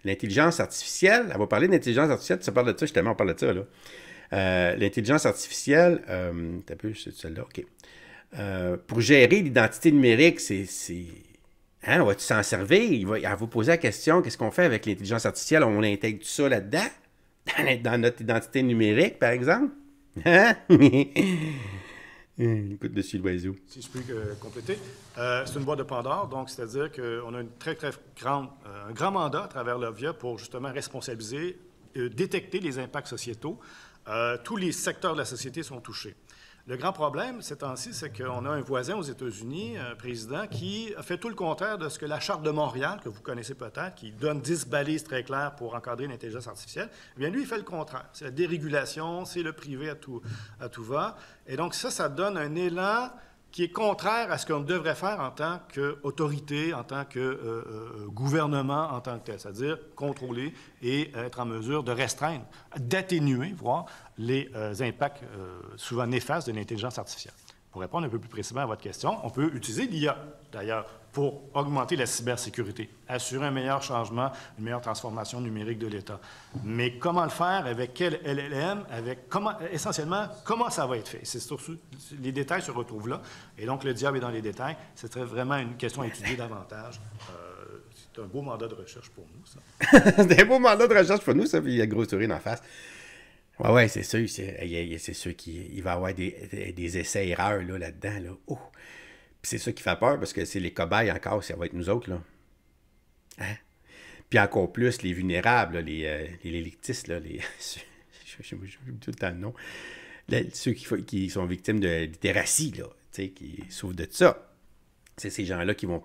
l'intelligence artificielle, elle va parler d'intelligence artificielle, tu parles de ça, justement, on parle de ça, là. L'intelligence artificielle, t'as peu, c'est celle-là, OK. Pour gérer l'identité numérique, hein, on va-tu s'en servir? Elle va poser la question, qu'est-ce qu'on fait avec l'intelligence artificielle? On intègre tout ça là-dedans? Dans notre identité numérique, par exemple? Hein? Écoute dessus l'oiseau. Si je puis compléter, c'est une boîte de Pandore, donc c'est-à-dire qu'on a une très grande, un grand mandat à travers l'OVIA pour justement responsabiliser, détecter les impacts sociétaux. Tous les secteurs de la société sont touchés. Le grand problème, ces temps-ci, c'est qu'on a un voisin aux États-Unis, un président, qui a fait tout le contraire de ce que la Charte de Montréal, que vous connaissez peut-être, qui donne 10 balises très claires pour encadrer l'intelligence artificielle, eh bien, lui, il fait le contraire. C'est la dérégulation, c'est le privé à tout va. Et donc, ça donne un élan qui est contraire à ce qu'on devrait faire en tant qu'autorité, en tant que gouvernement, en tant que tel, c'est-à-dire contrôler et être en mesure de restreindre, d'atténuer, voire, les impacts souvent néfastes de l'intelligence artificielle. Pour répondre un peu plus précisément à votre question, on peut utiliser l'IA, d'ailleurs, pour augmenter la cybersécurité, assurer un meilleur changement, une meilleure transformation numérique de l'État. Mais comment le faire, avec quel LLM, essentiellement, comment ça va être fait? Les détails se retrouvent là, et donc le diable est dans les détails. Ce serait vraiment une question à étudier davantage. C'est un beau mandat de recherche pour nous, ça. C'est un beau mandat de recherche pour nous, ça, puis il y a une grosse souris en face. Oui, c'est sûr, c'est sûr qu'il va y avoir des essais-erreurs là-dedans. Là. Oh. Puis c'est ça qui fait peur, parce que c'est les cobayes encore, ça va être nous autres. Là. Hein? Puis encore plus, les vulnérables, là, les électistes, là, j'oublie tout le temps le nom, ceux qui sont victimes de littératie, là, qui souffrent de ça. C'est ces gens-là qui vont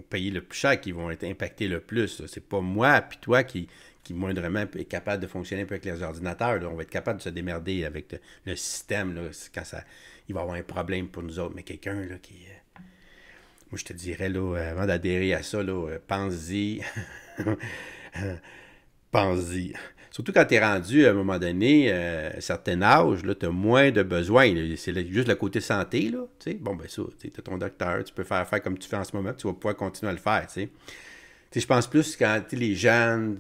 payer le plus cher, qui vont être impactés le plus. Là. C'est pas moi puis toi qui moindrement est capable de fonctionner un peu avec les ordinateurs. Là. On va être capable de se démerder avec le système là, quand il va y avoir un problème pour nous autres. Mais quelqu'un là, qui... moi, je te dirais, là, avant d'adhérer à ça, là, pense-y. Pense-y. Surtout quand tu es rendu, à un moment donné, à un certain âge, tu as moins de besoins. C'est juste le côté santé. Là, bon, ben ça, tu as ton docteur, tu peux faire comme tu fais en ce moment, tu vas pouvoir continuer à le faire. Je pense plus quand les jeunes,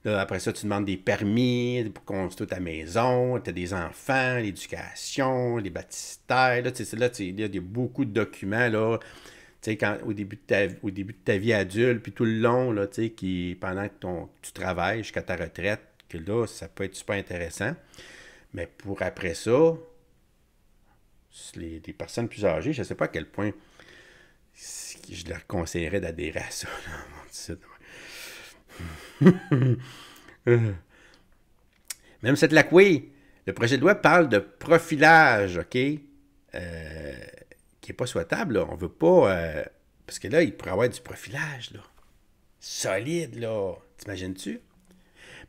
là, après ça, tu demandes des permis pour construire ta maison, tu as des enfants, l'éducation, les baptistères. Là, il y a beaucoup de documents. Là, au début de ta vie adulte, puis tout le long, là, pendant que tu travailles jusqu'à ta retraite, que là, ça peut être super intéressant. Mais pour après ça, les personnes plus âgées, je ne sais pas à quel point je leur conseillerais d'adhérer à ça. Même cette oui, le projet de loi parle de profilage, OK? Qui n'est pas souhaitable, là. On veut pas... parce que là, il pourrait y avoir du profilage, là. Solide, là. T'imagines-tu?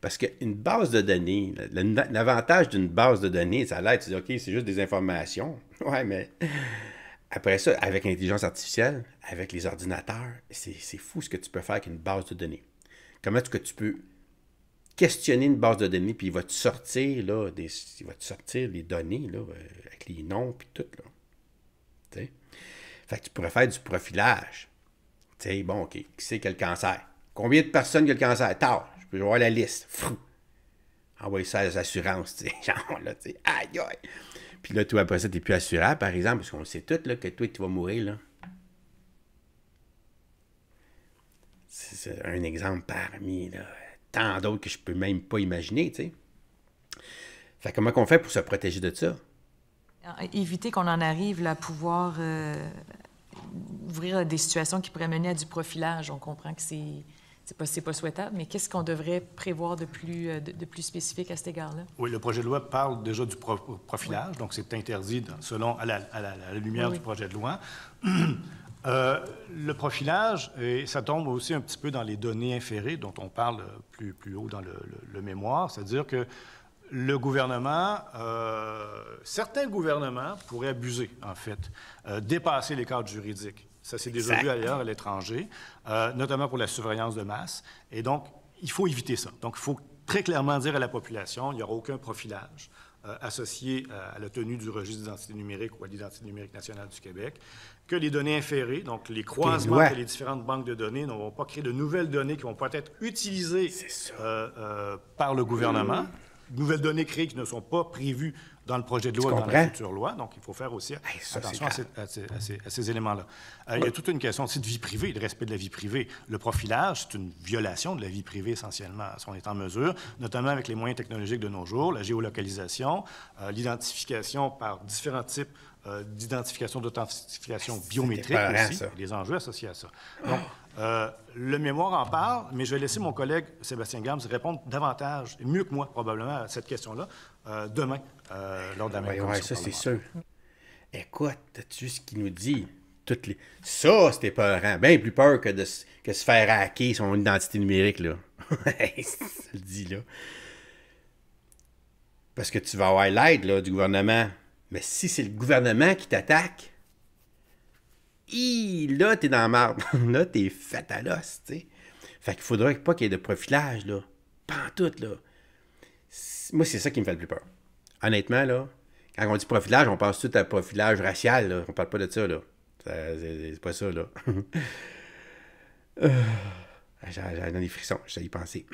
Parce qu'une base de données, l'avantage d'une base de données, ça a l'air, tu dis, OK, c'est juste des informations. Ouais, mais après ça, avec l'intelligence artificielle, avec les ordinateurs, c'est fou ce que tu peux faire avec une base de données. Comment est-ce que tu peux questionner une base de données, puis il va te sortir, là, les données, là, avec les noms, puis tout, là. T'sais? Fait que tu pourrais faire du profilage. T'sais, bon, OK, qui c'est qui a le cancer? Combien de personnes qui ont le cancer? Tard, je peux voir la liste. Frou. Envoyer ça à les assurances, tu sais. Genre, là, tu sais, aïe, aïe. Puis là, toi, après ça, tu n'es plus assurable, par exemple, parce qu'on sait tout, là, que toi, tu vas mourir, là. C'est un exemple parmi, là, tant d'autres que je peux même pas imaginer, tu sais. Fait comment qu'on fait pour se protéger de ça? Éviter qu'on en arrive là, à pouvoir ouvrir des situations qui pourraient mener à du profilage. On comprend que c'est pas souhaitable, mais qu'est-ce qu'on devrait prévoir de plus spécifique à cet égard-là? Oui, le projet de loi parle déjà du profilage, oui. Donc c'est interdit selon à la lumière du projet de loi. Le profilage, et ça tombe aussi un petit peu dans les données inférées dont on parle plus haut dans le mémoire, c'est-à-dire que le gouvernement, certains gouvernements pourraient abuser, en fait, dépasser les cadres juridiques. Ça s'est déjà vu ailleurs à l'étranger, notamment pour la surveillance de masse. Et donc, il faut éviter ça. Donc, il faut très clairement dire à la population, il n'y aura aucun profilage. associées à la tenue du registre d'identité numérique ou à l'identité numérique nationale du Québec, que les données inférées, donc les croisements entre les différentes banques de données, ne vont pas créer de nouvelles données qui vont peut être utilisées par le gouvernement. Nouvelles données créées qui ne sont pas prévues dans le projet de loi, dans la future loi. Donc, il faut faire aussi attention à ces éléments-là. Il y a toute une question aussi de vie privée, de respect de la vie privée. Le profilage, c'est une violation de la vie privée essentiellement, si on est en mesure, notamment avec les moyens technologiques de nos jours, la géolocalisation, l'identification par différents types d'identification, d'authentification biométrique aussi, les enjeux associés à ça. Donc, le mémoire en parle, mais je vais laisser mon collègue Sébastien Gams répondre davantage, et mieux que moi probablement, à cette question-là, demain, lors de la même commission. Ça, c'est sûr. Écoute, as-tu ce qu'il nous dit? Ça, c'était peurant. Bien plus peur que de se faire hacker son identité numérique, là. Ça le dit, là. Parce que tu vas avoir l'aide, là, du gouvernement. Mais si c'est le gouvernement qui t'attaque, là, t'es dans la marde. Là, t'es fait à l'os, tu sais. Fait qu'il faudrait pas qu'il y ait de profilage, là. Pas en tout, là. Moi, c'est ça qui me fait le plus peur. Honnêtement, là, quand on dit profilage, on pense tout à profilage racial, là. On parle pas de ça, là. C'est pas ça, là. J'ai des frissons, j'essaie d'y penser.